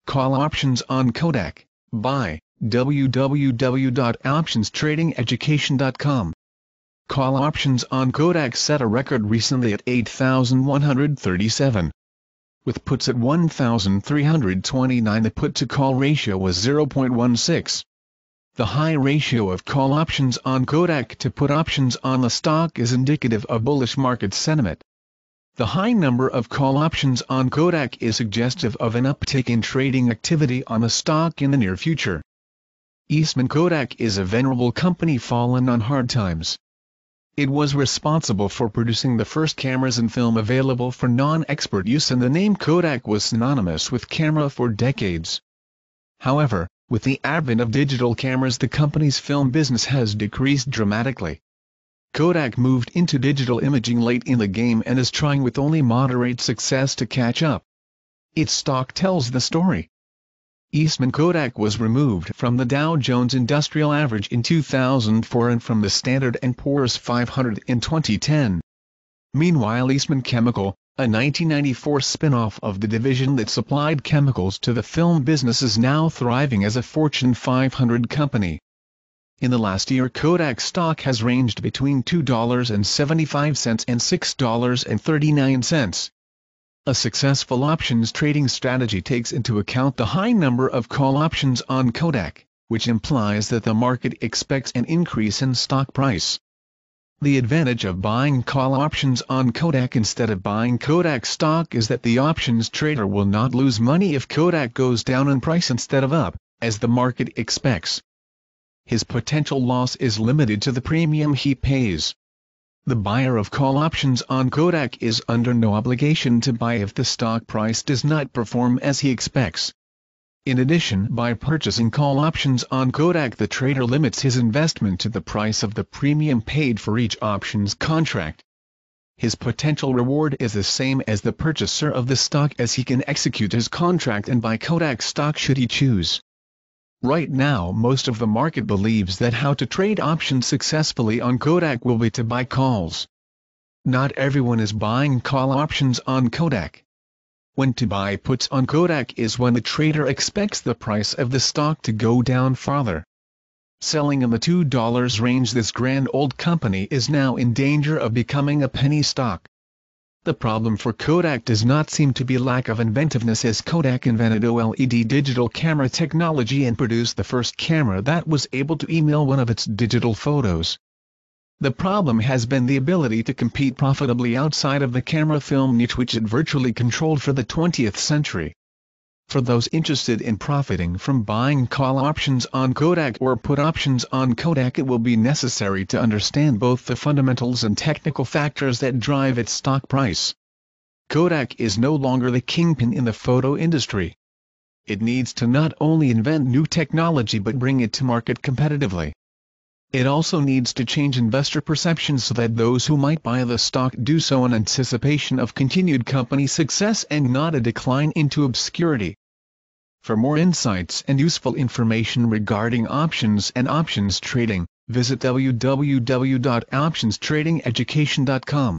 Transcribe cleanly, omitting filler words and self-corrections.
Call options on Kodak, by www.optionstradingeducation.com. Call options on Kodak set a record recently at 8,137. With puts at 1,329, the put-to-call ratio was 0.16. The high ratio of call options on Kodak to put options on the stock is indicative of bullish market sentiment. The high number of call options on Kodak is suggestive of an uptick in trading activity on the stock in the near future. Eastman Kodak is a venerable company fallen on hard times. It was responsible for producing the first cameras and film available for non-expert use, and the name Kodak was synonymous with camera for decades. However, with the advent of digital cameras, the company's film business has decreased dramatically. Kodak moved into digital imaging late in the game and is trying with only moderate success to catch up. Its stock tells the story. Eastman Kodak was removed from the Dow Jones Industrial Average in 2004 and from the Standard & Poor's 500 in 2010. Meanwhile, Eastman Chemical, a 1994 spin-off of the division that supplied chemicals to the film business, is now thriving as a Fortune 500 company. In the last year, Kodak stock has ranged between $2.75 and $6.39. A successful options trading strategy takes into account the high number of call options on Kodak, which implies that the market expects an increase in stock price. The advantage of buying call options on Kodak instead of buying Kodak stock is that the options trader will not lose money if Kodak goes down in price instead of up, as the market expects. His potential loss is limited to the premium he pays. The buyer of call options on Kodak is under no obligation to buy if the stock price does not perform as he expects. In addition, by purchasing call options on Kodak, the trader limits his investment to the price of the premium paid for each options contract. His potential reward is the same as the purchaser of the stock, as he can execute his contract and buy Kodak stock should he choose. Right now, most of the market believes that how to trade options successfully on Kodak will be to buy calls. Not everyone is buying call options on Kodak. When to buy puts on Kodak is when the trader expects the price of the stock to go down farther. Selling in the $2 range, this grand old company is now in danger of becoming a penny stock. The problem for Kodak does not seem to be lack of inventiveness, as Kodak invented OLED digital camera technology and produced the first camera that was able to email one of its digital photos. The problem has been the ability to compete profitably outside of the camera film niche, which it virtually controlled for the 20th century. For those interested in profiting from buying call options on Kodak or put options on Kodak, it will be necessary to understand both the fundamentals and technical factors that drive its stock price. Kodak is no longer the kingpin in the photo industry. It needs to not only invent new technology but bring it to market competitively. It also needs to change investor perceptions so that those who might buy the stock do so in anticipation of continued company success and not a decline into obscurity. For more insights and useful information regarding options and options trading, visit www.optionstradingeducation.com.